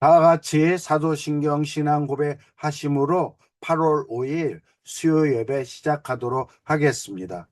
다 같이 사도신경 신앙 고백하심으로 8월 5일 수요 예배 시작하도록 하겠습니다.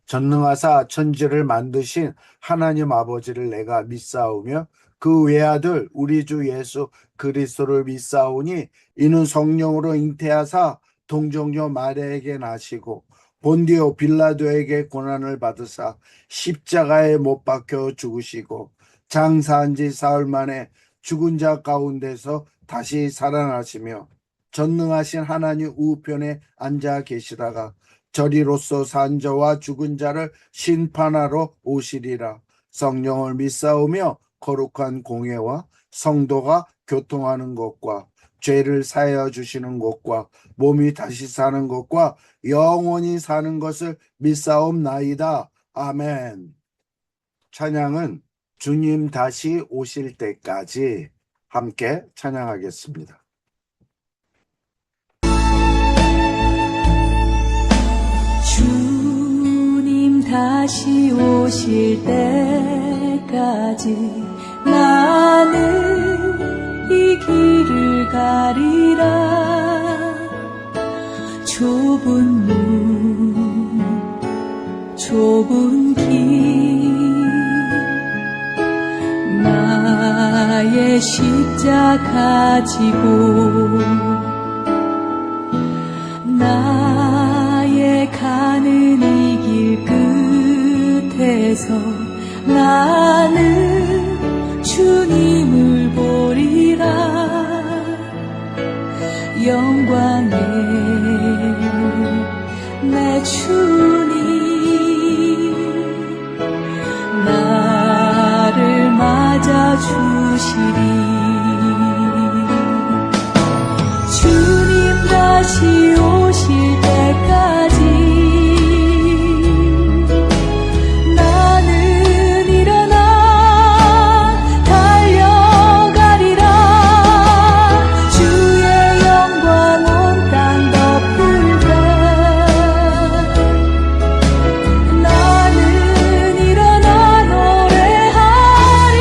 전능하사 천지를 만드신 하나님 아버지를 내가 믿사오며 그 외아들 우리 주 예수 그리스도를 믿사오니 이는 성령으로 잉태하사 동정녀 마리아에게 나시고 본디오 빌라도에게 고난을 받으사 십자가에 못 박혀 죽으시고 장사한 지 사흘 만에 죽은 자 가운데서 다시 살아나시며 전능하신 하나님 우편에 앉아 계시다가 저리로서 산 자와 죽은 자를 심판하러 오시리라. 성령을 믿사오며 거룩한 공예와 성도가 교통하는 것과 죄를 사하여 주시는 것과 몸이 다시 사는 것과 영원히 사는 것을 믿사옵나이다. 아멘. 찬양은 주님 다시 오실 때까지 함께 찬양하겠습니다. 주님 다시 오실 때까지 나는 이 길을 가리라. 좁은 문, 좁은 길, 나의 십자가 지고 나의 가는 이 길 끝에서 나는 주님을 보리라. 영광의 내 주님 나를 맞아 주시리. 주님 다시 오실 때까지 나는 일어나 달려가리라. 주의 영광 온 땅 덮을 때 나는 일어나 노래하리.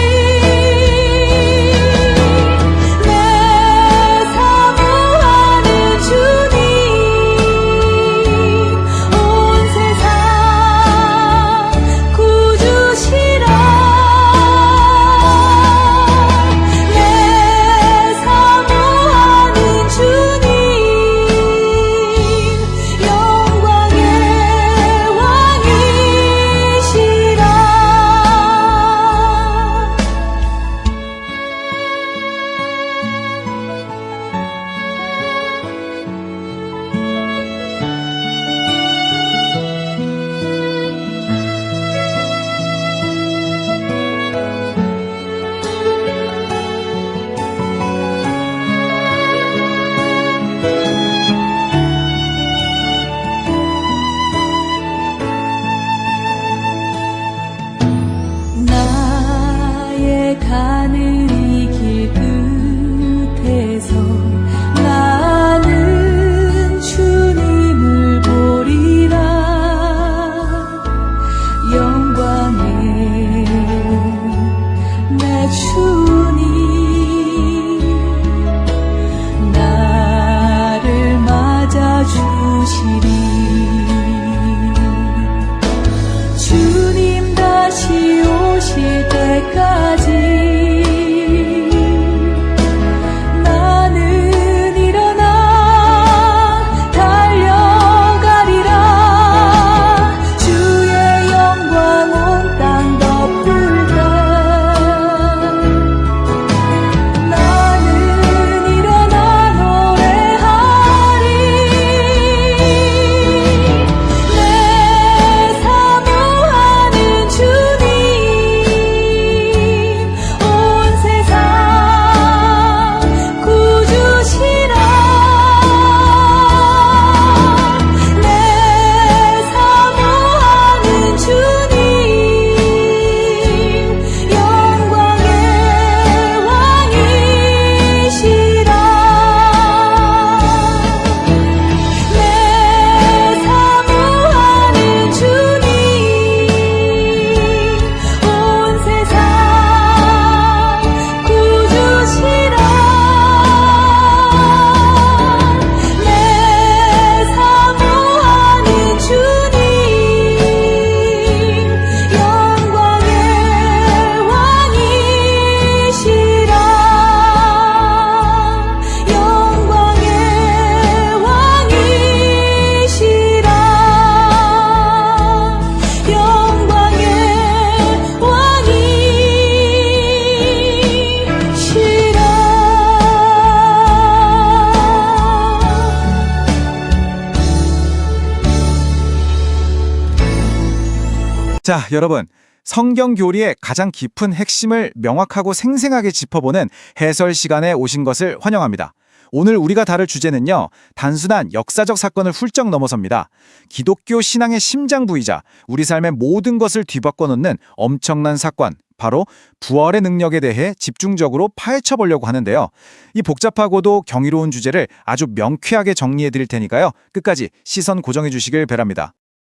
자, 여러분. 성경 교리의 가장 깊은 핵심을 명확하고 생생하게 짚어보는 해설 시간에 오신 것을 환영합니다. 오늘 우리가 다룰 주제는요, 단순한 역사적 사건을 훌쩍 넘어섭니다. 기독교 신앙의 심장부이자 우리 삶의 모든 것을 뒤바꿔 놓는 엄청난 사건, 바로 부활의 능력에 대해 집중적으로 파헤쳐 보려고 하는데요. 이 복잡하고도 경이로운 주제를 아주 명쾌하게 정리해 드릴 테니까요. 끝까지 시선 고정해 주시길 바랍니다.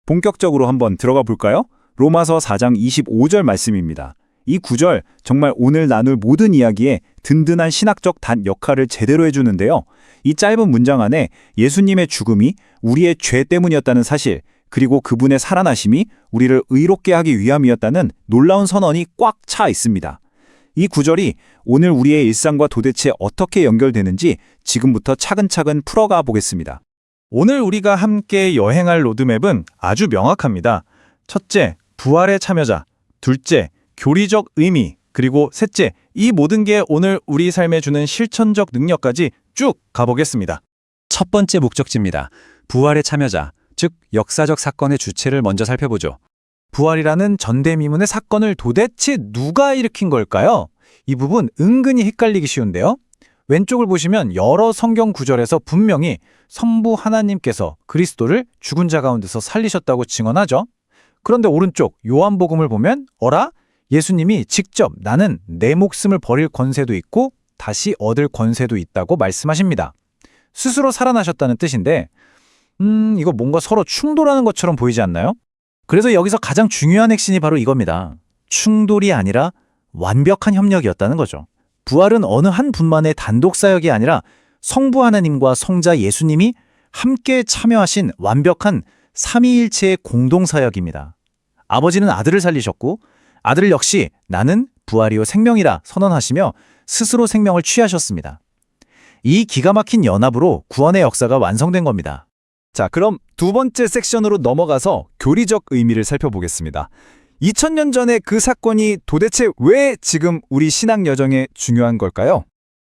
본격적으로 한번 들어가 볼까요? 로마서 4장 25절 말씀입니다. 이 구절 정말 오늘 나눌 모든 이야기에 든든한 신학적 단 역할을 제대로 해주는데요. 이 짧은 문장 안에 예수님의 죽음이 우리의 죄 때문이었다는 사실, 그리고 그분의 살아나심이 우리를 의롭게 하기 위함이었다는 놀라운 선언이 꽉 차 있습니다. 이 구절이 오늘 우리의 일상과 도대체 어떻게 연결되는지 지금부터 차근차근 풀어가 보겠습니다. 오늘 우리가 함께 여행할 로드맵은 아주 명확합니다. 첫째, 부활의 참여자. 둘째, 교리적 의미. 그리고 셋째, 이 모든 게 오늘 우리 삶에 주는 실천적 능력까지 쭉 가보겠습니다. 첫 번째 목적지입니다. 부활의 참여자, 즉 역사적 사건의 주체를 먼저 살펴보죠. 부활이라는 전대미문의 사건을 도대체 누가 일으킨 걸까요? 이 부분 은근히 헷갈리기 쉬운데요. 왼쪽을 보시면 여러 성경 구절에서 분명히 성부 하나님께서 그리스도를 죽은 자 가운데서 살리셨다고 증언하죠. 그런데 오른쪽 요한복음을 보면 어라? 예수님이 직접 나는 내 목숨을 버릴 권세도 있고 다시 얻을 권세도 있다고 말씀하십니다. 스스로 살아나셨다는 뜻인데 이거 뭔가 서로 충돌하는 것처럼 보이지 않나요? 그래서 여기서 가장 중요한 핵심이 바로 이겁니다. 충돌이 아니라 완벽한 협력이었다는 거죠. 부활은 어느 한 분만의 단독 사역이 아니라 성부 하나님과 성자 예수님이 함께 참여하신 완벽한 삼위일체의 공동 사역입니다. 아버지는 아들을 살리셨고 아들 역시 나는 부활이요 생명이라 선언하시며 스스로 생명을 취하셨습니다. 이 기가 막힌 연합으로 구원의 역사가 완성된 겁니다. 자, 그럼 두 번째 섹션으로 넘어가서 교리적 의미를 살펴보겠습니다. 2000년 전에 그 사건이 도대체 왜 지금 우리 신앙 여정에 중요한 걸까요?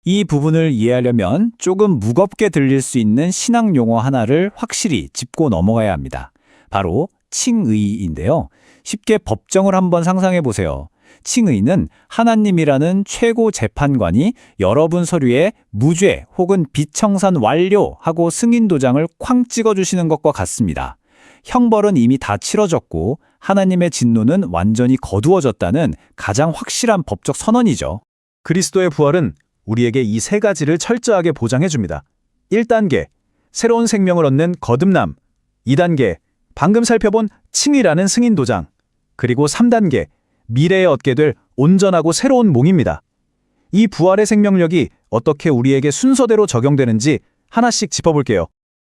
이 부분을 이해하려면 조금 무겁게 들릴 수 있는 신학 용어 하나를 확실히 짚고 넘어가야 합니다. 바로 칭의인데요. 쉽게 법정을 한번 상상해 보세요. 칭의는 하나님이라는 최고 재판관이 여러분 서류에 무죄 혹은 비청산 완료하고 승인 도장을 쾅 찍어주시는 것과 같습니다. 형벌은 이미 다 치러졌고 하나님의 진노는 완전히 거두어졌다는 가장 확실한 법적 선언이죠. 그리스도의 부활은 우리에게 이 세 가지를 철저하게 보장해 줍니다. 1단계, 새로운 생명을 얻는 거듭남. 2단계, 방금 살펴본 칭의라는 승인 도장. 그리고 3단계, 미래에 얻게 될 온전하고 새로운 몸입니다. 이 부활의 생명력이 어떻게 우리에게 순서대로 적용되는지 하나씩 짚어볼게요.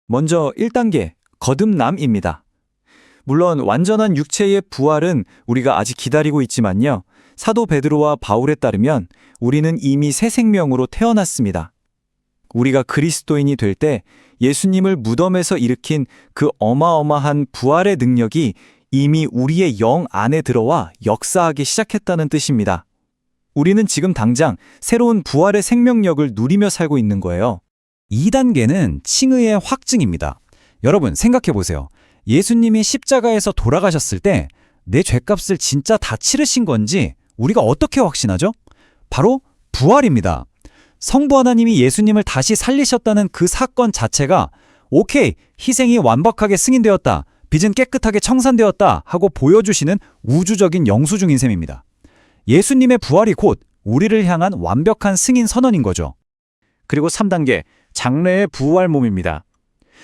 먼저 1단계, 거듭남입니다. 물론 완전한 육체의 부활은 우리가 아직 기다리고 있지만요. 사도 베드로와 바울에 따르면 우리는 이미 새 생명으로 태어났습니다. 우리가 그리스도인이 될 때 예수님을 무덤에서 일으킨 그 어마어마한 부활의 능력이 이미 우리의 영 안에 들어와 역사하기 시작했다는 뜻입니다. 우리는 지금 당장 새로운 부활의 생명력을 누리며 살고 있는 거예요. 2단계는 칭의의 확증입니다. 여러분 생각해 보세요. 예수님이 십자가에서 돌아가셨을 때 내 죄값을 진짜 다 치르신 건지 우리가 어떻게 확신하죠? 바로 부활입니다. 성부 하나님이 예수님을 다시 살리셨다는 그 사건 자체가 오케이, 희생이 완벽하게 승인되었다, 빚은 깨끗하게 청산되었다 하고 보여주시는 우주적인 영수증인 셈입니다. 예수님의 부활이 곧 우리를 향한 완벽한 승인 선언인 거죠. 그리고 3단계, 장래의 부활 몸입니다.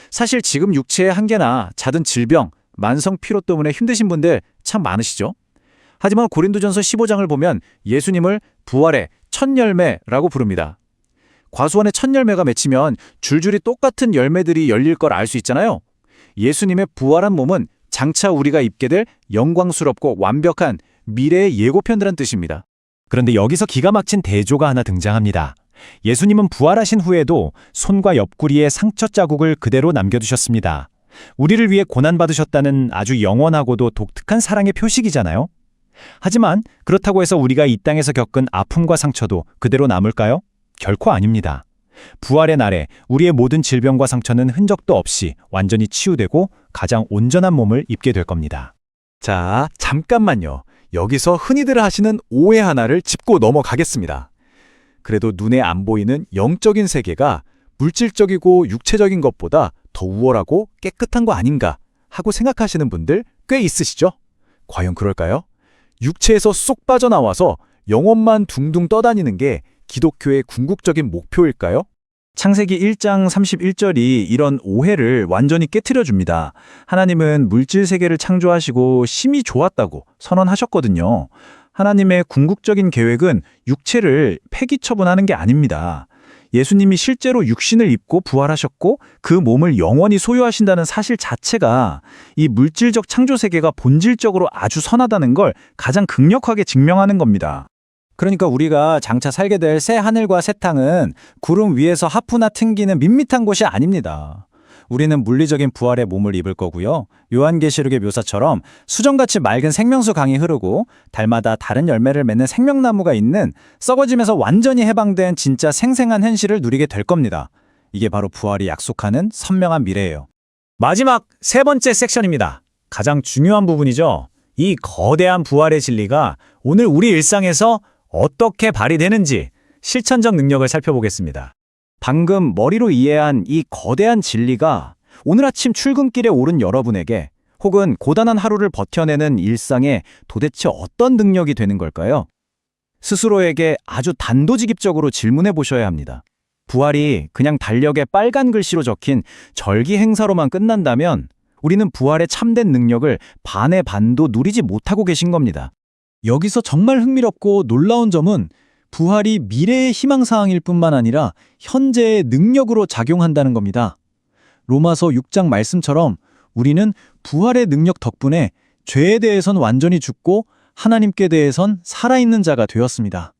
사실 지금 육체의 한계나 잦은 질병, 만성 피로 때문에 힘드신 분들 참 많으시죠? 하지만 고린도전서 15장을 보면 예수님을 부활의 첫 열매라고 부릅니다. 과수원의 첫 열매가 맺히면 줄줄이 똑같은 열매들이 열릴 걸 알 수 있잖아요. 예수님의 부활한 몸은 장차 우리가 입게 될 영광스럽고 완벽한 미래의 예고편이란 뜻입니다. 그런데 여기서 기가 막힌 대조가 하나 등장합니다. 예수님은 부활하신 후에도 손과 옆구리에 상처 자국을 그대로 남겨두셨습니다. 우리를 위해 고난받으셨다는 아주 영원하고도 독특한 사랑의 표식이잖아요. 하지만 그렇다고 해서 우리가 이 땅에서 겪은 아픔과 상처도 그대로 남을까요? 결코 아닙니다. 부활의 날에 우리의 모든 질병과 상처는 흔적도 없이 완전히 치유되고 가장 온전한 몸을 입게 될 겁니다. 자, 잠깐만요. 여기서 흔히들 하시는 오해 하나를 짚고 넘어가겠습니다. 그래도 눈에 안 보이는 영적인 세계가 물질적이고 육체적인 것보다 더 우월하고 깨끗한 거 아닌가 하고 생각하시는 분들 꽤 있으시죠? 과연 그럴까요? 육체에서 쏙 빠져나와서 영혼만 둥둥 떠다니는 게 기독교의 궁극적인 목표일까요? 창세기 1장 31절이 이런 오해를 완전히 깨트려 줍니다. 하나님은 물질 세계를 창조하시고 심히 좋았다고 선언하셨거든요. 하나님의 궁극적인 계획은 육체를 폐기 처분하는 게 아닙니다. 예수님이 실제로 육신을 입고 부활하셨고 그 몸을 영원히 소유하신다는 사실 자체가 이 물질적 창조 세계가 본질적으로 아주 선하다는 걸 가장 극력하게 증명하는 겁니다. 그러니까 우리가 장차 살게 될 새 하늘과 새 땅은 구름 위에서 하프나 튕기는 밋밋한 곳이 아닙니다. 우리는 물리적인 부활의 몸을 입을 거고요. 요한계시록의 묘사처럼 수정같이 맑은 생명수 강이 흐르고 달마다 다른 열매를 맺는 생명나무가 있는 썩어짐에서 완전히 해방된 진짜 생생한 현실을 누리게 될 겁니다. 이게 바로 부활이 약속하는 선명한 미래예요. 마지막 세 번째 섹션입니다. 가장 중요한 부분이죠. 이 거대한 부활의 진리가 오늘 우리 일상에서 어떻게 발휘되는지 실천적 능력을 살펴보겠습니다. 방금 머리로 이해한 이 거대한 진리가 오늘 아침 출근길에 오른 여러분에게 혹은 고단한 하루를 버텨내는 일상에 도대체 어떤 능력이 되는 걸까요? 스스로에게 아주 단도직입적으로 질문해 보셔야 합니다. 부활이 그냥 달력에 빨간 글씨로 적힌 절기 행사로만 끝난다면 우리는 부활의 참된 능력을 반의 반도 누리지 못하고 계신 겁니다. 여기서 정말 흥미롭고 놀라운 점은 부활이 미래의 희망사항일 뿐만 아니라 현재의 능력으로 작용한다는 겁니다. 로마서 6장 말씀처럼 우리는 부활의 능력 덕분에 죄에 대해선 완전히 죽고 하나님께 대해선 살아있는 자가 되었습니다.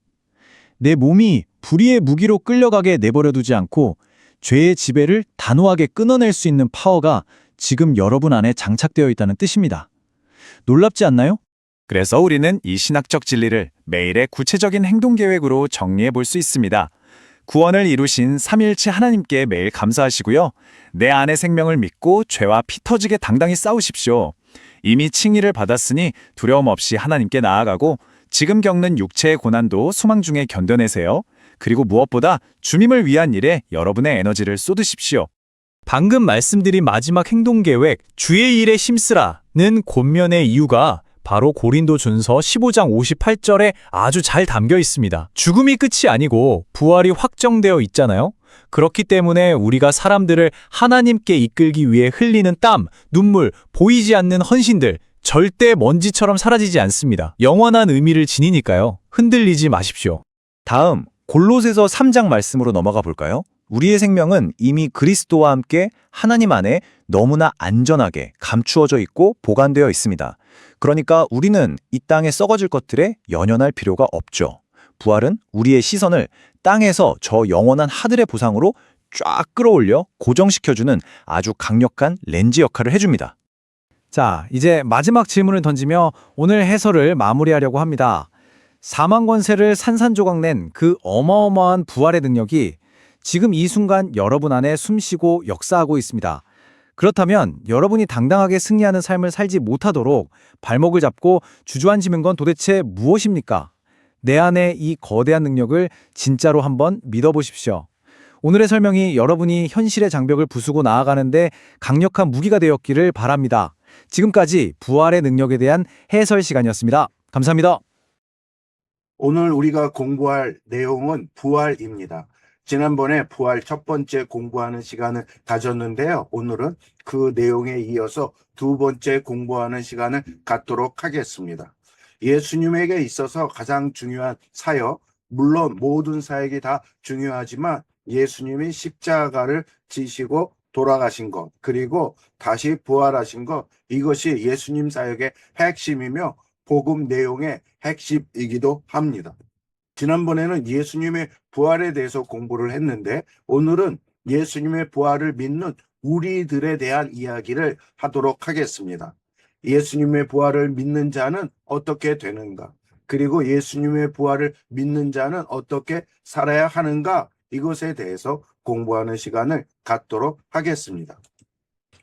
내 몸이 불의의 무기로 끌려가게 내버려두지 않고 죄의 지배를 단호하게 끊어낼 수 있는 파워가 지금 여러분 안에 장착되어 있다는 뜻입니다. 놀랍지 않나요? 그래서 우리는 이 신학적 진리를 매일의 구체적인 행동 계획으로 정리해 볼 수 있습니다. 구원을 이루신 삼위일체 하나님께 매일 감사하시고요. 내 안의 생명을 믿고 죄와 피 터지게 당당히 싸우십시오. 이미 칭의를 받았으니 두려움 없이 하나님께 나아가고 지금 겪는 육체의 고난도 소망 중에 견뎌내세요. 그리고 무엇보다 주님을 위한 일에 여러분의 에너지를 쏟으십시오. 방금 말씀드린 마지막 행동 계획, 주의 일에 힘쓰라는 권면의 이유가 바로 고린도전서 15장 58절에 아주 잘 담겨 있습니다. 죽음이 끝이 아니고 부활이 확정되어 있잖아요. 그렇기 때문에 우리가 사람들을 하나님께 이끌기 위해 흘리는 땀, 눈물, 보이지 않는 헌신들 절대 먼지처럼 사라지지 않습니다. 영원한 의미를 지니니까요. 흔들리지 마십시오. 다음 골로새서 3장 말씀으로 넘어가 볼까요? 우리의 생명은 이미 그리스도와 함께 하나님 안에 너무나 안전하게 감추어져 있고 보관되어 있습니다. 그러니까 우리는 이 땅에 썩어질 것들에 연연할 필요가 없죠. 부활은 우리의 시선을 땅에서 저 영원한 하늘의 보상으로 쫙 끌어올려 고정시켜주는 아주 강력한 렌즈 역할을 해줍니다. 자, 이제 마지막 질문을 던지며 오늘 해설을 마무리하려고 합니다. 사망 권세를 산산조각 낸 그 어마어마한 부활의 능력이 지금 이 순간 여러분 안에 숨쉬고 역사하고 있습니다. 그렇다면 여러분이 당당하게 승리하는 삶을 살지 못하도록 발목을 잡고 주저앉으는 건 도대체 무엇입니까? 내 안에 이 거대한 능력을 진짜로 한번 믿어보십시오. 오늘의 설명이 여러분이 현실의 장벽을 부수고 나아가는데 강력한 무기가 되었기를 바랍니다. 지금까지 부활의 능력에 대한 해설 시간이었습니다. 감사합니다. 오늘 우리가 공부할 내용은 부활입니다. 지난번에 부활 첫 번째 공부하는 시간을 가졌는데요. 오늘은 그 내용에 이어서 두 번째 공부하는 시간을 갖도록 하겠습니다. 예수님에게 있어서 가장 중요한 사역, 물론 모든 사역이 다 중요하지만 예수님이 십자가를 지시고 돌아가신 것, 그리고 다시 부활하신 것, 이것이 예수님 사역의 핵심이며 복음 내용의 핵심이기도 합니다. 지난번에는 예수님의 부활에 대해서 공부를 했는데 오늘은 예수님의 부활을 믿는 우리들에 대한 이야기를 하도록 하겠습니다. 예수님의 부활을 믿는 자는 어떻게 되는가? 그리고 예수님의 부활을 믿는 자는 어떻게 살아야 하는가? 이것에 대해서 공부하는 시간을 갖도록 하겠습니다.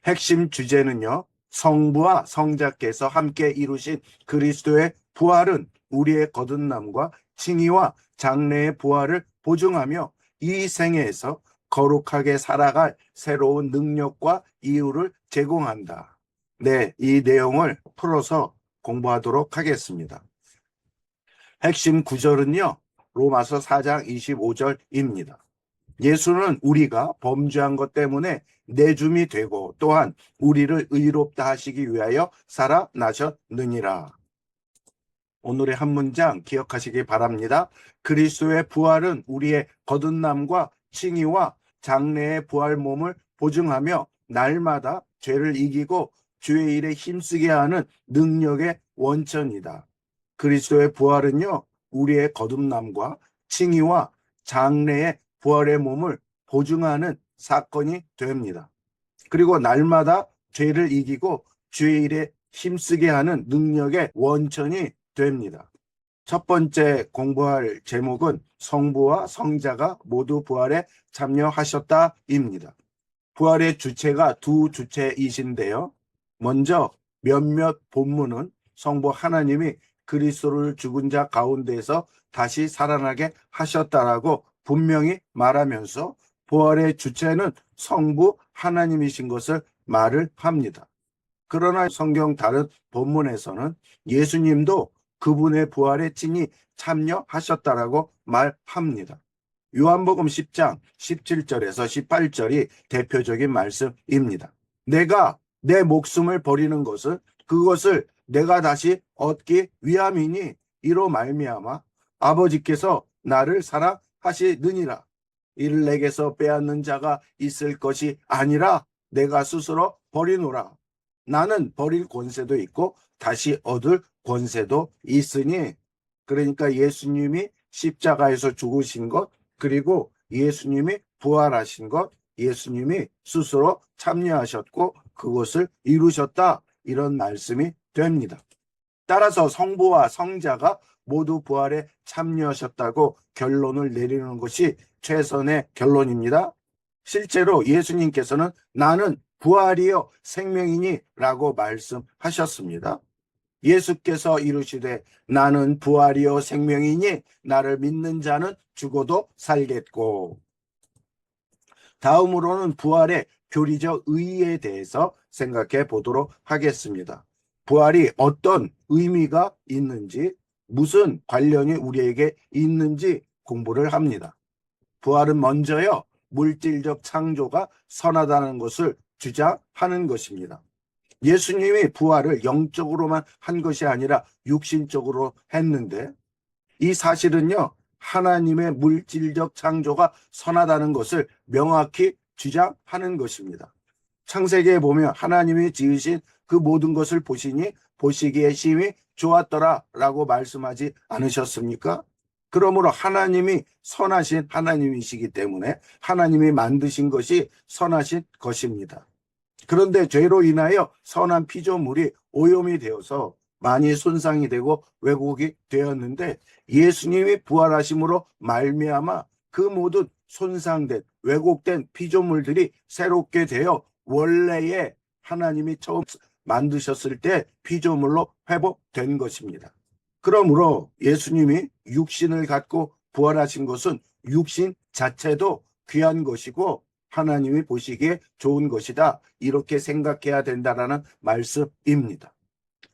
핵심 주제는요, 성부와 성자께서 함께 이루신 그리스도의 부활은 우리의 거듭남과 칭의와 장래의 부활을 보증하며 이 생애에서 거룩하게 살아갈 새로운 능력과 이유를 제공한다. 네, 이 내용을 풀어서 공부하도록 하겠습니다. 핵심 구절은요, 로마서 4장 25절입니다. 예수는 우리가 범죄한 것 때문에 내줌이 되고 또한 우리를 의롭다 하시기 위하여 살아나셨느니라. 오늘의 한 문장 기억하시기 바랍니다. 그리스도의 부활은 우리의 거듭남과 칭의와 장래의 부활 몸을 보증하며 날마다 죄를 이기고 주의 일에 힘쓰게 하는 능력의 원천이다. 그리스도의 부활은요, 우리의 거듭남과 칭의와 장래의 부활의 몸을 보증하는 사건이 됩니다. 그리고 날마다 죄를 이기고 주의 일에 힘쓰게 하는 능력의 원천이 됩니다. 첫 번째 공부할 제목은 성부와 성자가 모두 부활에 참여하셨다입니다. 부활의 주체가 두 주체이신데요. 먼저 몇몇 본문은 성부 하나님이 그리스도를 죽은 자 가운데에서 다시 살아나게 하셨다라고 분명히 말하면서 부활의 주체는 성부 하나님이신 것을 말을 합니다. 그러나 성경 다른 본문에서는 예수님도 그분의 부활에 친히 참여하셨다라고 말합니다. 요한복음 10장 17절에서 18절이 대표적인 말씀입니다. 내가 내 목숨을 버리는 것은 그것을 내가 다시 얻기 위함이니 이로 말미암아 아버지께서 나를 사랑하시느니라. 이를 내게서 빼앗는 자가 있을 것이 아니라 내가 스스로 버리노라. 나는 버릴 권세도 있고 다시 얻을 권세도 있으니. 그러니까 예수님이 십자가에서 죽으신 것, 그리고 예수님이 부활하신 것, 예수님이 스스로 참여하셨고 그것을 이루셨다, 이런 말씀이 됩니다. 따라서 성부와 성자가 모두 부활에 참여하셨다고 결론을 내리는 것이 최선의 결론입니다. 실제로 예수님께서는 나는 부활이요 생명이니 라고 말씀하셨습니다. 예수께서 이르시되 나는 부활이요 생명이니 나를 믿는 자는 죽어도 살겠고. 다음으로는 부활의 교리적 의의에 대해서 생각해 보도록 하겠습니다. 부활이 어떤 의미가 있는지, 무슨 관련이 우리에게 있는지 공부를 합니다. 부활은 먼저요, 물질적 창조가 선하다는 것을 주장하는 것입니다. 예수님이 부활을 영적으로만 한 것이 아니라 육신적으로 했는데, 이 사실은요, 하나님의 물질적 창조가 선하다는 것을 명확히 주장하는 것입니다. 창세기에 보면 하나님이 지으신 그 모든 것을 보시니 보시기에 심히 좋았더라 라고 말씀하지 않으셨습니까? 그러므로 하나님이 선하신 하나님이시기 때문에 하나님이 만드신 것이 선하신 것입니다. 그런데 죄로 인하여 선한 피조물이 오염이 되어서 많이 손상이 되고 왜곡이 되었는데, 예수님이 부활하심으로 말미암아 그 모든 손상된 왜곡된 피조물들이 새롭게 되어 원래의 하나님이 처음 만드셨을 때 피조물로 회복된 것입니다. 그러므로 예수님이 육신을 갖고 부활하신 것은 육신 자체도 귀한 것이고 하나님이 보시기에 좋은 것이다, 이렇게 생각해야 된다라는 말씀입니다.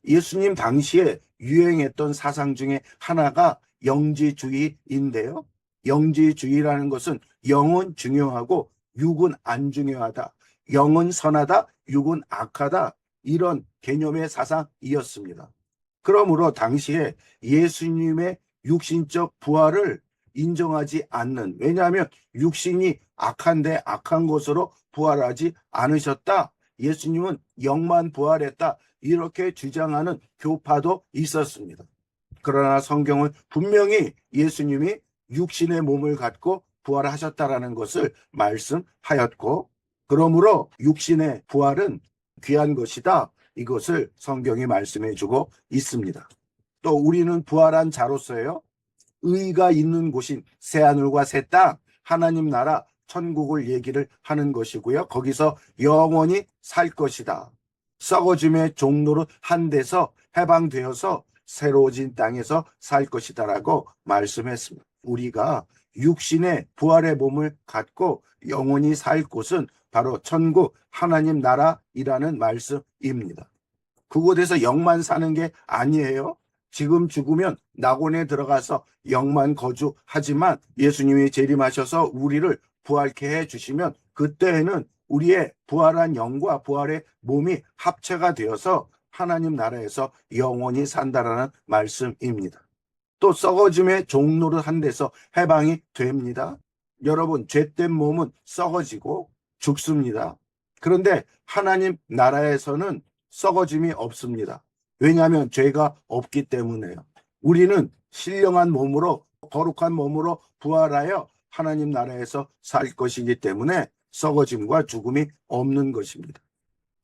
예수님 당시에 유행했던 사상 중에 하나가 영지주의인데요. 영지주의라는 것은 영은 중요하고 육은 안 중요하다, 영은 선하다, 육은 악하다, 이런 개념의 사상이었습니다. 그러므로 당시에 예수님의 육신적 부활을 인정하지 않는, 왜냐하면 육신이 악한데 악한 것으로 부활하지 않으셨다, 예수님은 영만 부활했다, 이렇게 주장하는 교파도 있었습니다. 그러나 성경은 분명히 예수님이 육신의 몸을 갖고 부활하셨다라는 것을 말씀하였고, 그러므로 육신의 부활은 귀한 것이다, 이것을 성경이 말씀해주고 있습니다. 또 우리는 부활한 자로서요, 의가 있는 곳인 새하늘과 새 땅, 하나님 나라 천국을 얘기를 하는 것이고요, 거기서 영원히 살 것이다. 썩어짐의 종로를 한 데서 해방되어서 새로워진 땅에서 살 것이다라고 말씀했습니다. 우리가 육신의 부활의 몸을 갖고 영원히 살 곳은 바로 천국 하나님 나라이라는 말씀입니다. 그곳에서 영만 사는 게 아니에요. 지금 죽으면 낙원에 들어가서 영만 거주하지만 예수님이 재림하셔서 우리를 부활케 해주시면 그때에는 우리의 부활한 영과 부활의 몸이 합체가 되어서 하나님 나라에서 영원히 산다라는 말씀입니다. 또 썩어짐의 종로를 한 데서 해방이 됩니다. 여러분, 죄된 몸은 썩어지고 죽습니다. 그런데 하나님 나라에서는 썩어짐이 없습니다. 왜냐하면 죄가 없기 때문에요. 우리는 신령한 몸으로, 거룩한 몸으로 부활하여 하나님 나라에서 살 것이기 때문에 썩어짐과 죽음이 없는 것입니다.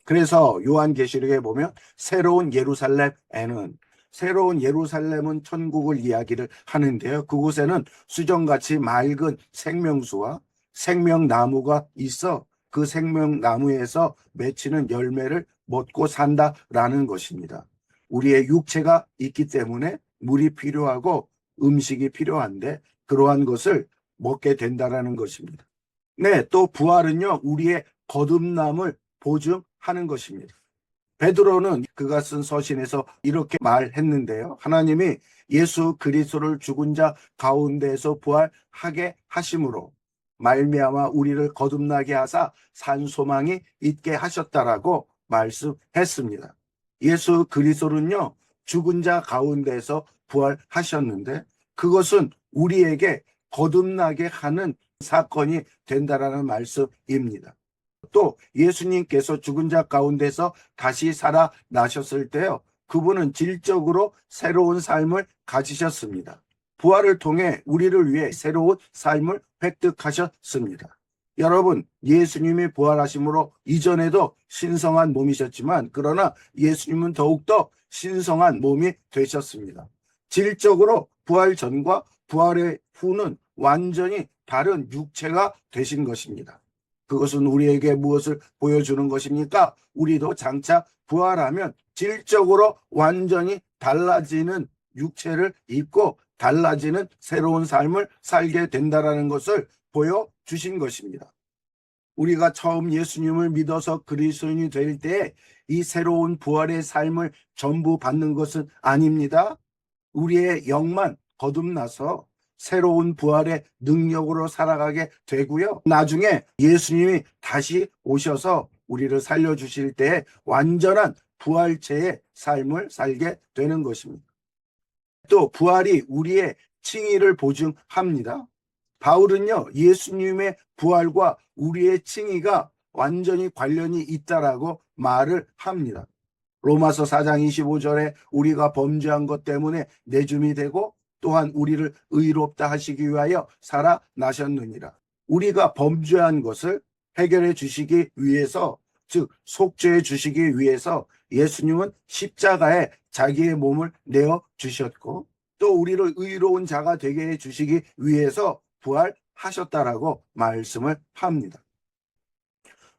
그래서 요한계시록에 보면 새로운 예루살렘에는, 새로운 예루살렘은 천국을 이야기를 하는데요. 그곳에는 수정같이 맑은 생명수와 생명나무가 있어 그 생명나무에서 맺히는 열매를 먹고 산다라는 것입니다. 우리의 육체가 있기 때문에 물이 필요하고 음식이 필요한데 그러한 것을 먹게 된다라는 것입니다. 네, 또 부활은요, 우리의 거듭남을 보증하는 것입니다. 베드로는 그가 쓴 서신에서 이렇게 말했는데요. 하나님이 예수 그리스도를 죽은 자 가운데에서 부활하게 하심으로 말미암아 우리를 거듭나게 하사 산 소망이 있게 하셨다라고 말씀했습니다. 예수 그리스도는요, 죽은 자 가운데에서 부활하셨는데 그것은 우리에게 거듭나게 하는 사건이 된다라는 말씀입니다. 또 예수님께서 죽은 자 가운데서 다시 살아나셨을 때요, 그분은 질적으로 새로운 삶을 가지셨습니다. 부활을 통해 우리를 위해 새로운 삶을 획득하셨습니다. 여러분, 예수님이 부활하심으로 이전에도 신성한 몸이셨지만 그러나 예수님은 더욱더 신성한 몸이 되셨습니다. 질적으로 부활 전과 부활의 후는 완전히 다른 육체가 되신 것입니다. 그것은 우리에게 무엇을 보여주는 것입니까? 우리도 장차 부활하면 질적으로 완전히 달라지는 육체를 입고 달라지는 새로운 삶을 살게 된다는 것을 보여주신 것입니다. 우리가 처음 예수님을 믿어서 그리스도인이 될 때 이 새로운 부활의 삶을 전부 받는 것은 아닙니다. 우리의 영만 거듭나서 새로운 부활의 능력으로 살아가게 되고요. 나중에 예수님이 다시 오셔서 우리를 살려주실 때 완전한 부활체의 삶을 살게 되는 것입니다. 또 부활이 우리의 칭의를 보증합니다. 바울은요, 예수님의 부활과 우리의 칭의가 완전히 관련이 있다라고 말을 합니다. 로마서 4장 25절에 우리가 범죄한 것 때문에 내줌이 되고 또한 우리를 의롭다 하시기 위하여 살아나셨느니라. 우리가 범죄한 것을 해결해 주시기 위해서, 즉 속죄해 주시기 위해서 예수님은 십자가에 자기의 몸을 내어 주셨고 또 우리를 의로운 자가 되게 해 주시기 위해서 부활하셨다라고 말씀을 합니다.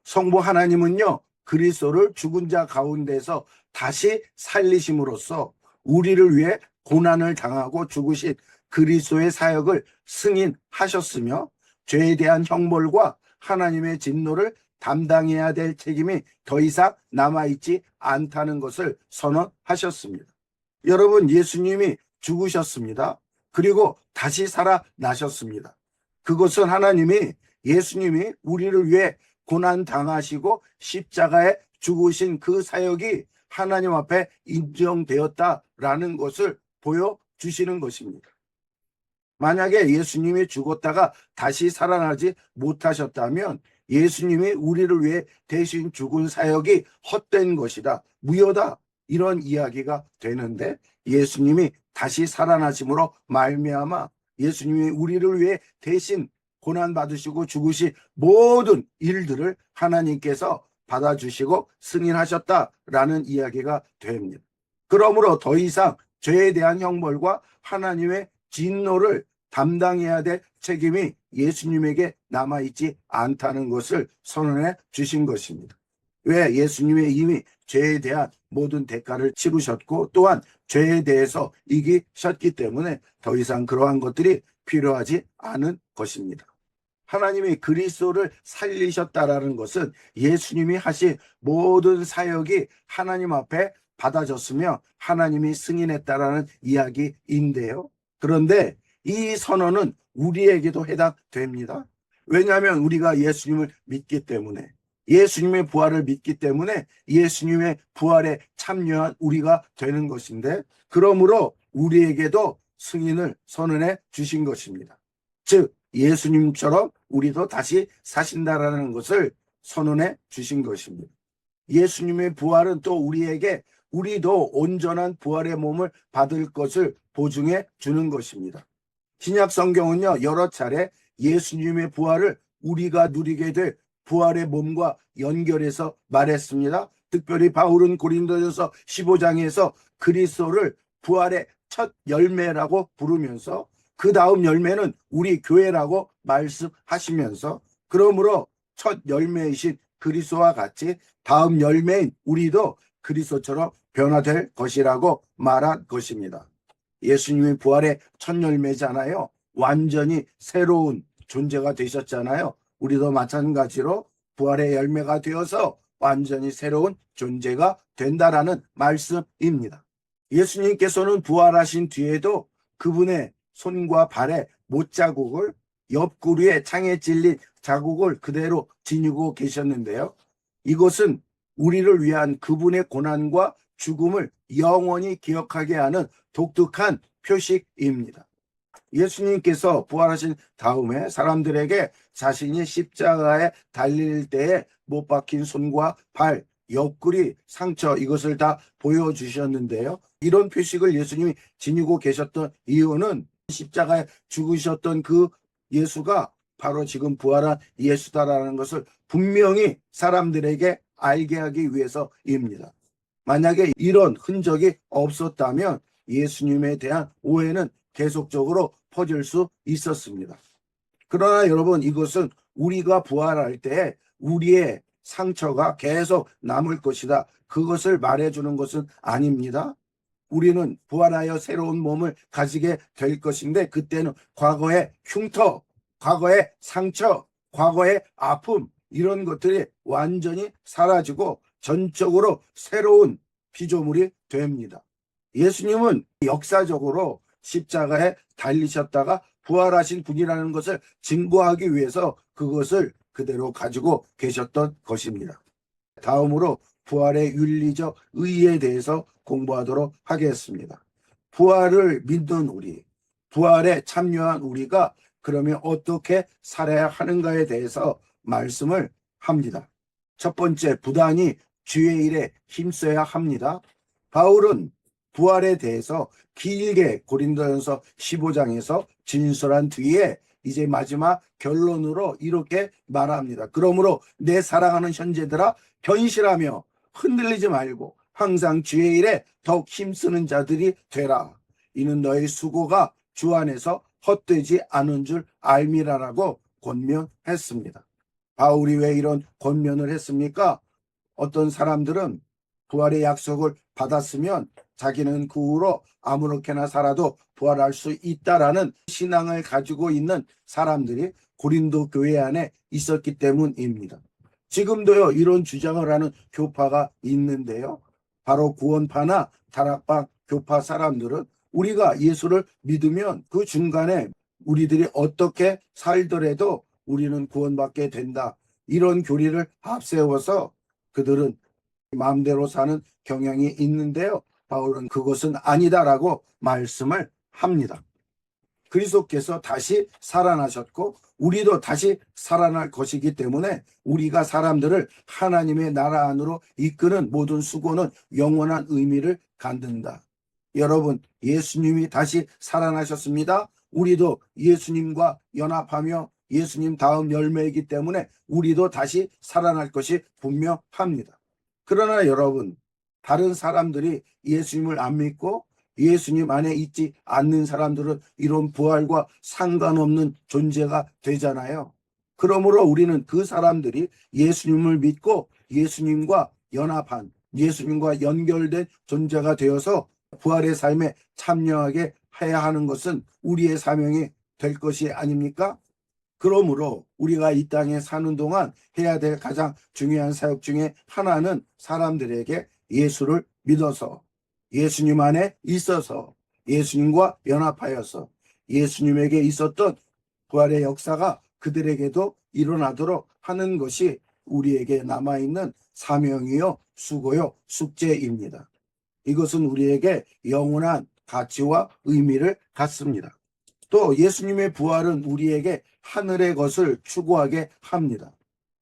성부 하나님은요, 그리스도를 죽은 자 가운데서 다시 살리심으로써 우리를 위해 고난을 당하고 죽으신 그리스도의 사역을 승인하셨으며 죄에 대한 형벌과 하나님의 진노를 담당해야 될 책임이 더 이상 남아있지 않다는 것을 선언하셨습니다. 여러분, 예수님이 죽으셨습니다. 그리고 다시 살아나셨습니다. 그것은 하나님이, 예수님이 우리를 위해 고난 당하시고 십자가에 죽으신 그 사역이 하나님 앞에 인정되었다라는 것을 보여주시는 것입니다. 만약에 예수님이 죽었다가 다시 살아나지 못하셨다면 예수님이 우리를 위해 대신 죽은 사역이 헛된 것이다, 무효다, 이런 이야기가 되는데 예수님이 다시 살아나심으로 말미암아 예수님이 우리를 위해 대신 고난받으시고 죽으신 모든 일들을 하나님께서 받아주시고 승인하셨다라는 이야기가 됩니다. 그러므로 더 이상 죄에 대한 형벌과 하나님의 진노를 담당해야 될 책임이 예수님에게 남아있지 않다는 것을 선언해 주신 것입니다. 왜? 예수님이 이미 죄에 대한 모든 대가를 치르셨고 또한 죄에 대해서 이기셨기 때문에 더 이상 그러한 것들이 필요하지 않은 것입니다. 하나님이 그리스도를 살리셨다라는 것은 예수님이 하신 모든 사역이 하나님 앞에 받아졌으며 하나님이 승인했다라는 이야기인데요. 그런데 이 선언은 우리에게도 해당됩니다. 왜냐하면 우리가 예수님을 믿기 때문에, 예수님의 부활을 믿기 때문에 예수님의 부활에 참여한 우리가 되는 것인데, 그러므로 우리에게도 승인을 선언해 주신 것입니다. 즉 예수님처럼 우리도 다시 사신다라는 것을 선언해 주신 것입니다. 예수님의 부활은 또 우리에게 우리도 온전한 부활의 몸을 받을 것을 보증해 주는 것입니다. 신약 성경은요, 여러 차례 예수님의 부활을 우리가 누리게 될 부활의 몸과 연결해서 말했습니다. 특별히 바울은 고린도전서 15장에서 그리스도를 부활의 첫 열매라고 부르면서 그 다음 열매는 우리 교회라고 말씀하시면서, 그러므로 첫 열매이신 그리스도와 같이 다음 열매인 우리도 그리스도처럼 변화될 것이라고 말한 것입니다. 예수님이 부활의 첫 열매잖아요. 완전히 새로운 존재가 되셨잖아요. 우리도 마찬가지로 부활의 열매가 되어서 완전히 새로운 존재가 된다라는 말씀입니다. 예수님께서는 부활하신 뒤에도 그분의 손과 발의 못자국을, 옆구리에 창에 찔린 자국을 그대로 지니고 계셨는데요. 이것은 우리를 위한 그분의 고난과 죽음을 영원히 기억하게 하는 독특한 표식입니다. 예수님께서 부활하신 다음에 사람들에게 자신이 십자가에 달릴 때에 못 박힌 손과 발, 옆구리, 상처, 이것을 다 보여주셨는데요. 이런 표식을 예수님이 지니고 계셨던 이유는 십자가에 죽으셨던 그 예수가 바로 지금 부활한 예수다라는 것을 분명히 사람들에게 알게 하기 위해서입니다. 만약에 이런 흔적이 없었다면 예수님에 대한 오해는 계속적으로 퍼질 수 있었습니다. 그러나 여러분, 이것은 우리가 부활할 때 우리의 상처가 계속 남을 것이다, 그것을 말해주는 것은 아닙니다. 우리는 부활하여 새로운 몸을 가지게 될 것인데, 그때는 과거의 흉터, 과거의 상처, 과거의 아픔, 이런 것들이 완전히 사라지고 전적으로 새로운 피조물이 됩니다. 예수님은 역사적으로 십자가에 달리셨다가 부활하신 분이라는 것을 증거하기 위해서 그것을 그대로 가지고 계셨던 것입니다. 다음으로 부활의 윤리적 의의에 대해서 공부하도록 하겠습니다. 부활을 믿는 우리, 부활에 참여한 우리가 그러면 어떻게 살아야 하는가에 대해서 말씀을 합니다. 첫 번째, 부단히 주의 일에 힘써야 합니다. 바울은 부활에 대해서 길게 고린도전서 15장에서 진술한 뒤에 이제 마지막 결론으로 이렇게 말합니다. 그러므로 내 사랑하는 형제들아, 견실하며 흔들리지 말고 항상 주의 일에 더욱 힘쓰는 자들이 되라. 이는 너의 수고가 주 안에서 헛되지 않은 줄 알미라라고 권면했습니다. 바울이 왜 이런 권면을 했습니까? 어떤 사람들은 부활의 약속을 받았으면 자기는 그 후로 아무렇게나 살아도 부활할 수 있다라는 신앙을 가지고 있는 사람들이 고린도 교회 안에 있었기 때문입니다. 지금도요, 이런 주장을 하는 교파가 있는데요. 바로 구원파나 다락방 교파 사람들은 우리가 예수를 믿으면 그 중간에 우리들이 어떻게 살더라도 우리는 구원받게 된다, 이런 교리를 앞세워서 그들은 마음대로 사는 경향이 있는데요. 바울은 그것은 아니다라고 말씀을 합니다. 그리스도께서 다시 살아나셨고 우리도 다시 살아날 것이기 때문에 우리가 사람들을 하나님의 나라 안으로 이끄는 모든 수고는 영원한 의미를 갖는다. 여러분, 예수님이 다시 살아나셨습니다. 우리도 예수님과 연합하며 예수님 다음 열매이기 때문에 우리도 다시 살아날 것이 분명합니다. 그러나 여러분, 다른 사람들이 예수님을 안 믿고 예수님 안에 있지 않는 사람들은 이런 부활과 상관없는 존재가 되잖아요. 그러므로 우리는 그 사람들이 예수님을 믿고 예수님과 연합한, 예수님과 연결된 존재가 되어서 부활의 삶에 참여하게 해야 하는 것은 우리의 사명이 될 것이 아닙니까? 그러므로 우리가 이 땅에 사는 동안 해야 될 가장 중요한 사역 중에 하나는 사람들에게 예수를 믿어서, 예수님 안에 있어서, 예수님과 연합하여서 예수님에게 있었던 부활의 역사가 그들에게도 일어나도록 하는 것이 우리에게 남아있는 사명이요, 수고요, 숙제입니다. 이것은 우리에게 영원한 가치와 의미를 갖습니다. 또 예수님의 부활은 우리에게 하늘의 것을 추구하게 합니다.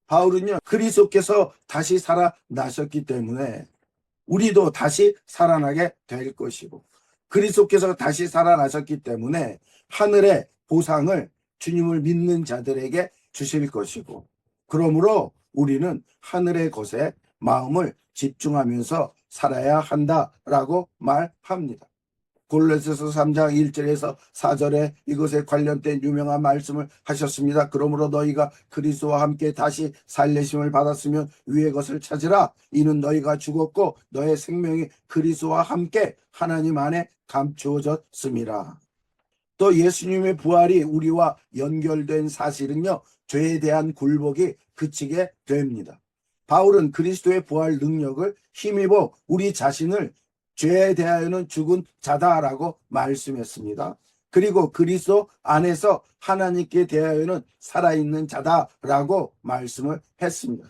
바울은요, 그리스도께서 다시 살아나셨기 때문에 우리도 다시 살아나게 될 것이고, 그리스도께서 다시 살아나셨기 때문에 하늘의 보상을 주님을 믿는 자들에게 주실 것이고, 그러므로 우리는 하늘의 것에 마음을 집중하면서 살아야 한다라고 말합니다. 골로새서 3장 1절에서 4절에 이것에 관련된 유명한 말씀을 하셨습니다. 그러므로 너희가 그리스도와 함께 다시 살리심을 받았으면 위의 것을 찾으라. 이는 너희가 죽었고 너의 생명이 그리스도와 함께 하나님 안에 감추어졌음이라. 또 예수님의 부활이 우리와 연결된 사실은요, 죄에 대한 굴복이 그치게 됩니다. 바울은 그리스도의 부활 능력을 힘입어 우리 자신을 죄에 대하여는 죽은 자다라고 말씀했습니다. 그리고 그리스도 안에서 하나님께 대하여는 살아있는 자다라고 말씀을 했습니다.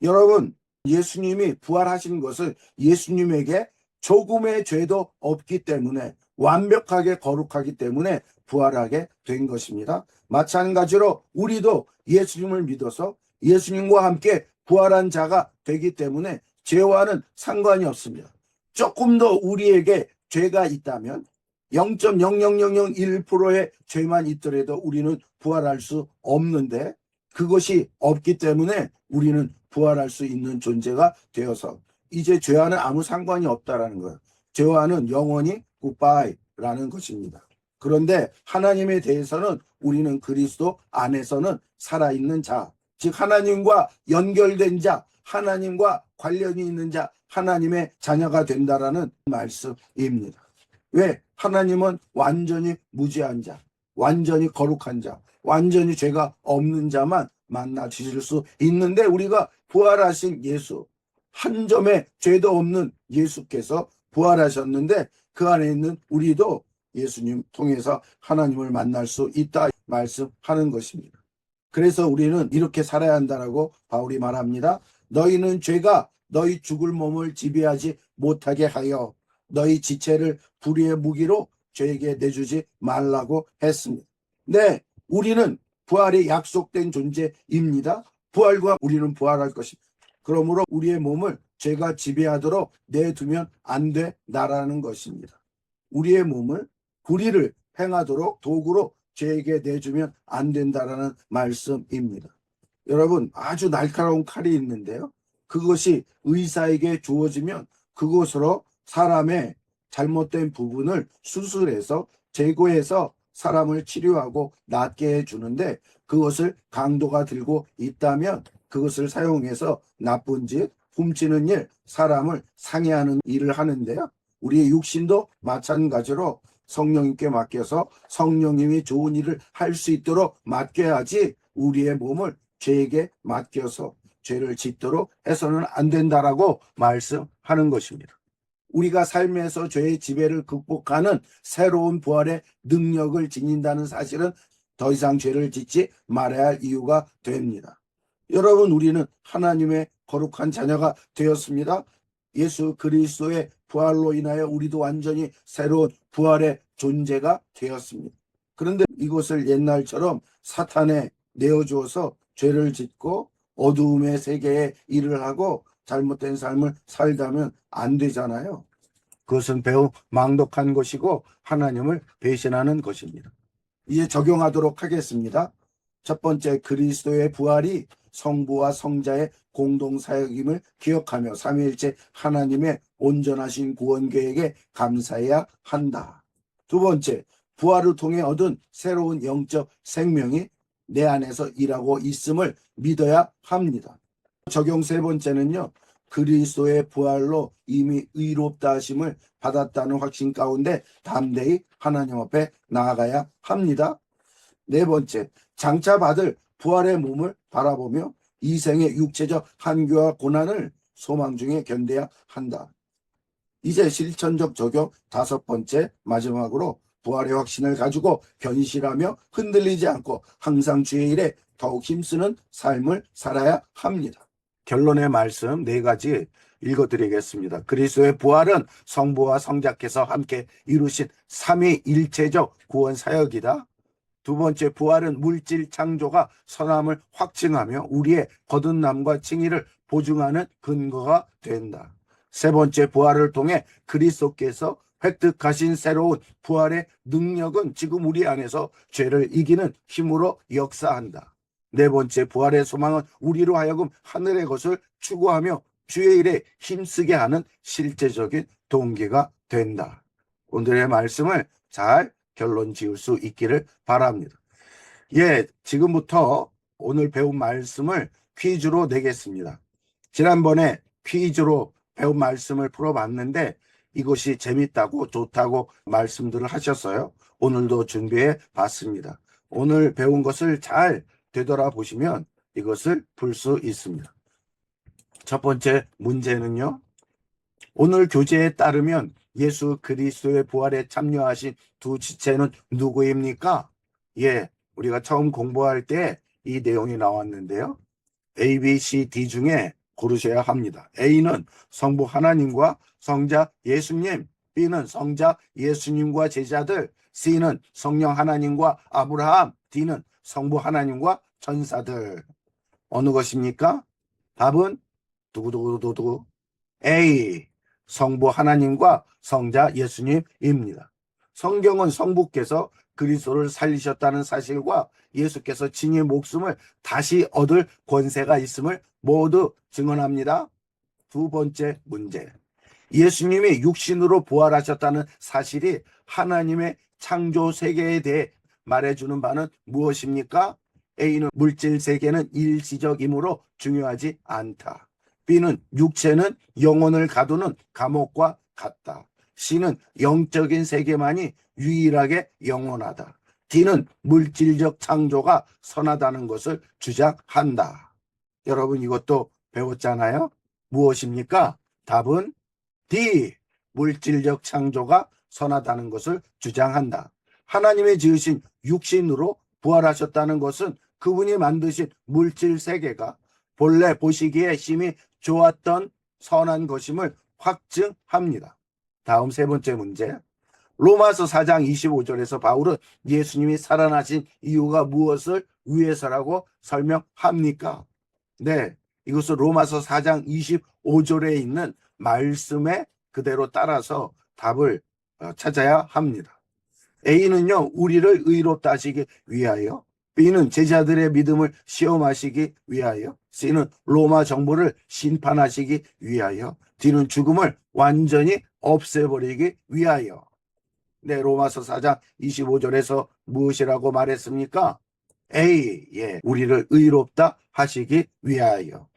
여러분, 예수님이 부활하신 것은 예수님에게 조금의 죄도 없기 때문에, 완벽하게 거룩하기 때문에 부활하게 된 것입니다. 마찬가지로 우리도 예수님을 믿어서 예수님과 함께 부활한 자가 되기 때문에 죄와는 상관이 없습니다. 조금 더 우리에게 죄가 있다면 0.00001%의 죄만 있더라도 우리는 부활할 수 없는데, 그것이 없기 때문에 우리는 부활할 수 있는 존재가 되어서 이제 죄와는 아무 상관이 없다라는 거예요. 죄와는 영원히 굿바이라는 것입니다. 그런데 하나님에 대해서는 우리는 그리스도 안에서는 살아있는 자, 즉 하나님과 연결된 자, 하나님과 관련이 있는 자, 하나님의 자녀가 된다라는 말씀입니다. 왜? 하나님은 완전히 무죄한 자, 완전히 거룩한 자, 완전히 죄가 없는 자만 만나 주실 수 있는데, 우리가 부활하신 예수, 한 점의 죄도 없는 예수께서 부활하셨는데 그 안에 있는 우리도 예수님 통해서 하나님을 만날 수 있다 말씀하는 것입니다. 그래서 우리는 이렇게 살아야 한다라고 바울이 말합니다. 너희는 죄가 너희 죽을 몸을 지배하지 못하게 하여 너희 지체를 불의의 무기로 죄에게 내주지 말라고 했습니다. 네, 우리는 부활이 약속된 존재입니다. 부활과 우리는 부활할 것입니다. 그러므로 우리의 몸을 죄가 지배하도록 내두면 안 된다라는 것입니다. 우리의 몸을 불의를 행하도록 도구로 죄에게 내주면 안 된다라는 말씀입니다. 여러분, 아주 날카로운 칼이 있는데요, 그것이 의사에게 주어지면 그것으로 사람의 잘못된 부분을 수술해서 제거해서 사람을 치료하고 낫게 해주는데, 그것을 강도가 들고 있다면 그것을 사용해서 나쁜 짓, 훔치는 일, 사람을 상해하는 일을 하는데요, 우리의 육신도 마찬가지로 성령님께 맡겨서 성령님이 좋은 일을 할 수 있도록 맡겨야지, 우리의 몸을 죄에게 맡겨서 죄를 짓도록 해서는 안 된다라고 말씀하는 것입니다. 우리가 삶에서 죄의 지배를 극복하는 새로운 부활의 능력을 지닌다는 사실은 더 이상 죄를 짓지 말아야 할 이유가 됩니다. 여러분, 우리는 하나님의 거룩한 자녀가 되었습니다. 예수 그리스도의 부활로 인하여 우리도 완전히 새로운 부활의 존재가 되었습니다. 그런데 이것을 옛날처럼 사탄에 내어주어서 죄를 짓고 어두움의 세계에 일을 하고 잘못된 삶을 살다면 안 되잖아요. 그것은 매우 망독한 것이고 하나님을 배신하는 것입니다. 이제 적용하도록 하겠습니다. 첫 번째, 그리스도의 부활이 성부와 성자의 공동사역임을 기억하며 삼위일체 하나님의 온전하신 구원 계획에 감사해야 한다. 두 번째, 부활을 통해 얻은 새로운 영적 생명이 내 안에서 일하고 있음을 믿어야 합니다. 적용 세 번째는요. 그리스도의 부활로 이미 의롭다 하심을 받았다는 확신 가운데 담대히 하나님 앞에 나아가야 합니다. 네 번째, 장차 받을 부활의 몸을 바라보며 이 생의 육체적 한계와 고난을 소망 중에 견뎌야 한다. 이제 실천적 적용 다섯 번째, 마지막으로 부활의 확신을 가지고 견실하며 흔들리지 않고 항상 주의 일에 더욱 힘쓰는 삶을 살아야 합니다. 결론의 말씀 네 가지 읽어드리겠습니다. 그리스도의 부활은 성부와 성자께서 함께 이루신 삼위일체적 구원 사역이다. 두 번째, 부활은 물질 창조가 선함을 확증하며 우리의 거듭남과 칭의를 보증하는 근거가 된다. 세 번째, 부활을 통해 그리스도께서 획득하신 새로운 부활의 능력은 지금 우리 안에서 죄를 이기는 힘으로 역사한다. 네 번째, 부활의 소망은 우리로 하여금 하늘의 것을 추구하며 주의 일에 힘쓰게 하는 실제적인 동기가 된다. 오늘의 말씀을 잘 결론 지을 수 있기를 바랍니다. 지금부터 오늘 배운 말씀을 퀴즈로 내겠습니다. 지난번에 퀴즈로 배운 말씀을 풀어봤는데 이것이 재밌다고 좋다고 말씀들을 하셨어요. 오늘도 준비해 봤습니다. 오늘 배운 것을 잘 되돌아보시면 이것을 풀 수 있습니다. 첫 번째 문제는요. 오늘 교재에 따르면 예수 그리스도의 부활에 참여하신 두 지체는 누구입니까? 우리가 처음 공부할 때 이 내용이 나왔는데요. A, B, C, D 중에 고르셔야 합니다. A는 성부 하나님과 성자 예수님, B는 성자 예수님과 제자들, C는 성령 하나님과 아브라함, D는 성부 하나님과 천사들. 어느 것입니까? 답은 두구두구두구 A, 성부 하나님과 성자 예수님입니다. 성경은 성부께서 그리스도를 살리셨다는 사실과 예수께서 친히 목숨을 다시 얻을 권세가 있음을 모두 증언합니다. 두 번째 문제. 예수님이 육신으로 부활하셨다는 사실이 하나님의 창조 세계에 대해 말해주는 바는 무엇입니까? A는 물질 세계는 일시적이므로 중요하지 않다. B는 육체는 영혼을 가두는 감옥과 같다. C는 영적인 세계만이 유일하게 영원하다. D는 물질적 창조가 선하다는 것을 주장한다. 여러분 이것도 배웠잖아요? 무엇입니까? 답은 D. 물질적 창조가 선하다는 것을 주장한다. 하나님의 지으신 육신으로 부활하셨다는 것은 그분이 만드신 물질 세계가 본래 보시기에 심히 좋았던 선한 것임을 확증합니다. 다음 세 번째 문제. 로마서 4장 25절에서 바울은 예수님이 살아나신 이유가 무엇을 위해서라고 설명합니까? 이것은 로마서 4장 25절에 있는 말씀에 그대로 따라서 답을 찾아야 합니다. A는요, 우리를 의롭다 하시기 위하여, B는 제자들의 믿음을 시험하시기 위하여, C는 로마 정부를 심판하시기 위하여, D는 죽음을 완전히 없애버리기 위하여. 로마서 4장 25절에서 무엇이라고 말했습니까? A, 우리를 의롭다 하시기 위하여.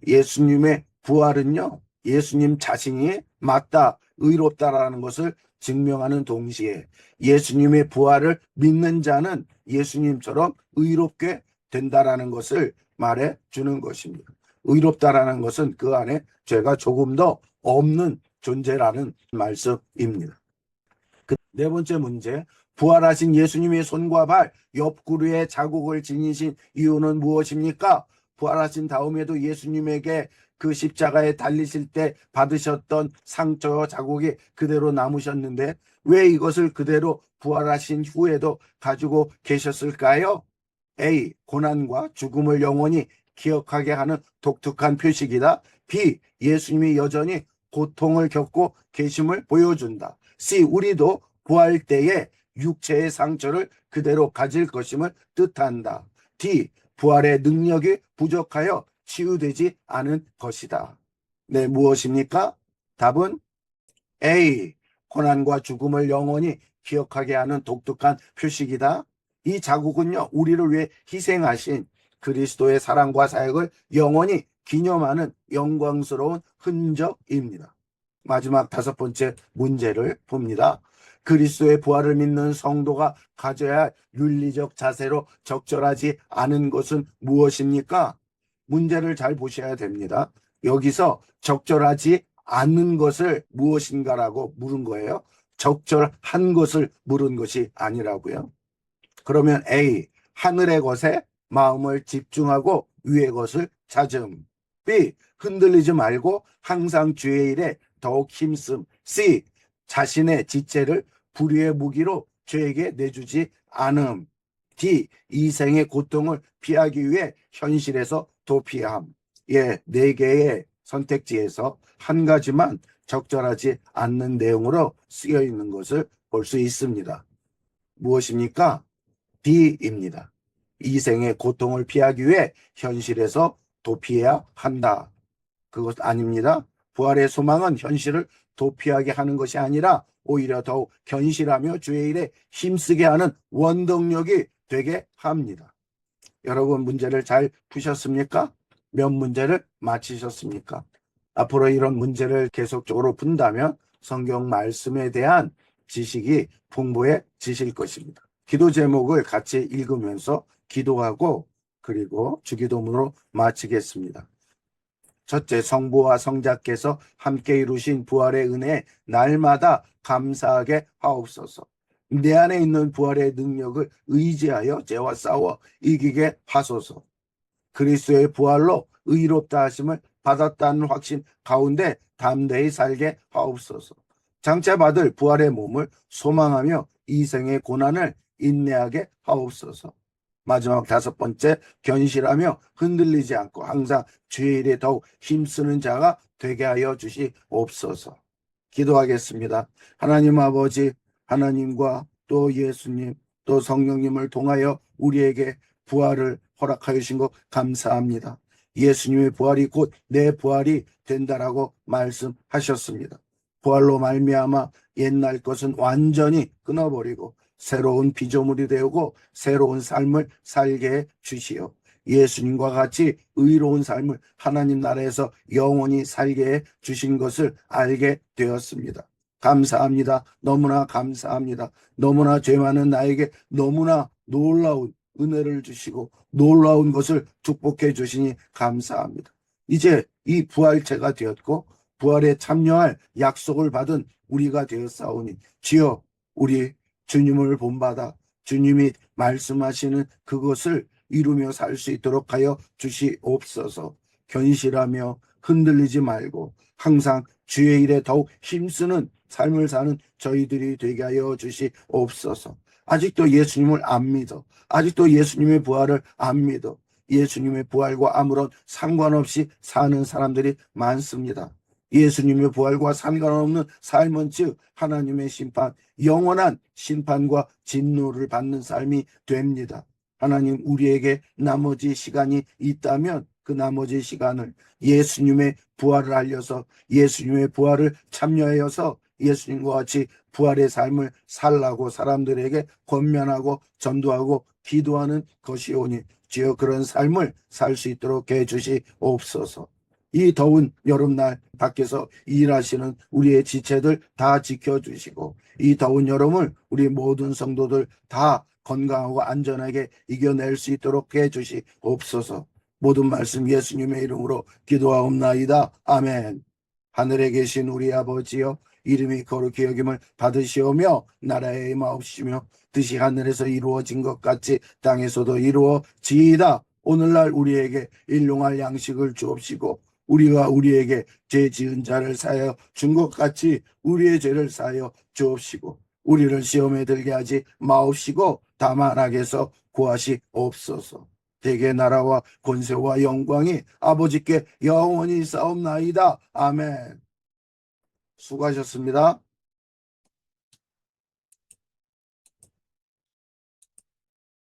예수님의 부활은요, 예수님 자신이 맞다, 의롭다라는 것을 증명하는 동시에 예수님의 부활을 믿는 자는 예수님처럼 의롭게 된다라는 것을 말해 주는 것입니다. 의롭다라는 것은 그 안에 죄가 조금 더 없는 존재라는 말씀입니다. 네 번째 문제. 부활하신 예수님의 손과 발, 옆구리에 자국을 지니신 이유는 무엇입니까? 부활하신 다음에도 예수님에게 그 십자가에 달리실 때 받으셨던 상처 자국이 그대로 남으셨는데 왜 이것을 그대로 부활하신 후에도 가지고 계셨을까요? A. 고난과 죽음을 영원히 기억하게 하는 독특한 표식이다. B. 예수님이 여전히 고통을 겪고 계심을 보여준다. C. 우리도 부활 때에 육체의 상처를 그대로 가질 것임을 뜻한다. D. 부활의 능력이 부족하여 치유되지 않은 것이다. 무엇입니까? 답은 A. 고난과 죽음을 영원히 기억하게 하는 독특한 표식이다. 이 자국은요, 우리를 위해 희생하신 그리스도의 사랑과 사역을 영원히 기념하는 영광스러운 흔적입니다. 마지막 5번째 문제를 봅니다. 그리스도의 부활을 믿는 성도가 가져야 할 윤리적 자세로 적절하지 않은 것은 무엇입니까? 문제를 잘 보셔야 됩니다. 여기서 적절하지 않은 것을 무엇인가라고 물은 거예요. 적절한 것을 물은 것이 아니라고요. 그러면 A, 하늘의 것에 마음을 집중하고 위의 것을 찾음. B, 흔들리지 말고 항상 주의 일에 더욱 힘씀. C, 자신의 지체를 불의의 무기로 죄에게 내주지 않음. D, 이생의 고통을 피하기 위해 현실에서 도피함. 예, 4개의 선택지에서 한 가지만 적절하지 않는 내용으로 쓰여 있는 것을 볼 수 있습니다. 무엇입니까? D입니다. 이생의 고통을 피하기 위해 현실에서 도피해야 한다. 그것 아닙니다. 부활의 소망은 현실을 도피하게 하는 것이 아니라 오히려 더욱 견실하며 주의 일에 힘쓰게 하는 원동력이 되게 합니다. 여러분 문제를 잘 푸셨습니까? 몇 문제를 맞히셨습니까? 앞으로 이런 문제를 계속적으로 푼다면 성경 말씀에 대한 지식이 풍부해지실 것입니다. 기도 제목을 같이 읽으면서 기도하고 그리고 주기도문으로 마치겠습니다. 첫째, 성부와 성자께서 함께 이루신 부활의 은혜에 날마다 감사하게 하옵소서. 내 안에 있는 부활의 능력을 의지하여 죄와 싸워 이기게 하소서. 그리스도의 부활로 의롭다 하심을 받았다는 확신 가운데 담대히 살게 하옵소서. 장차 받을 부활의 몸을 소망하며 이생의 고난을 인내하게 하옵소서. 마지막 5번째, 견실하며 흔들리지 않고 항상 주의 일에 더욱 힘쓰는 자가 되게 하여 주시옵소서. 기도하겠습니다. 하나님 아버지, 하나님과 또 예수님, 또 성령님을 통하여 우리에게 부활을 허락하여 주신 것 감사합니다. 예수님의 부활이 곧 내 부활이 된다라고 말씀하셨습니다. 부활로 말미암아 옛날 것은 완전히 끊어버리고 새로운 피조물이 되고 새로운 삶을 살게 해 주시오. 예수님과 같이 의로운 삶을 하나님 나라에서 영원히 살게 해 주신 것을 알게 되었습니다. 감사합니다. 너무나 감사합니다. 너무나 죄 많은 나에게 너무나 놀라운 은혜를 주시고 놀라운 것을 축복해 주시니 감사합니다. 이제 이 부활체가 되었고 부활에 참여할 약속을 받은 우리가 되었사오니 주여, 우리 주님을 본받아 주님이 말씀하시는 그것을 이루며 살 수 있도록 하여 주시옵소서. 견실하며 흔들리지 말고 항상 주의 일에 더욱 힘쓰는 삶을 사는 저희들이 되게 하여 주시옵소서. 아직도 예수님을 안 믿어. 아직도 예수님의 부활을 안 믿어. 예수님의 부활과 아무런 상관없이 사는 사람들이 많습니다. 예수님의 부활과 상관없는 삶은 즉 하나님의 심판, 영원한 심판과 진노를 받는 삶이 됩니다. 하나님, 우리에게 나머지 시간이 있다면 그 나머지 시간을 예수님의 부활을 알려서 예수님의 부활을 참여하여서 예수님과 같이 부활의 삶을 살라고 사람들에게 권면하고 전도하고 기도하는 것이오니 주여, 그런 삶을 살 수 있도록 해주시옵소서. 이 더운 여름날 밖에서 일하시는 우리의 지체들 다 지켜주시고 이 더운 여름을 우리 모든 성도들 다 건강하고 안전하게 이겨낼 수 있도록 해주시옵소서. 모든 말씀 예수님의 이름으로 기도하옵나이다. 아멘. 하늘에 계신 우리 아버지여, 이름이 거룩히 여김을 받으시오며 나라에 임하옵시며 뜻이 하늘에서 이루어진 것 같이 땅에서도 이루어지이다. 오늘날 우리에게 일용할 양식을 주옵시고 우리가 우리에게 죄 지은 자를 사하여 준 것 같이 우리의 죄를 사하여 주옵시고 우리를 시험에 들게 하지 마옵시고 다만 악에서 구하시옵소서. 대개 나라와 권세와 영광이 아버지께 영원히 싸움나이다. 아멘. 수고하셨습니다.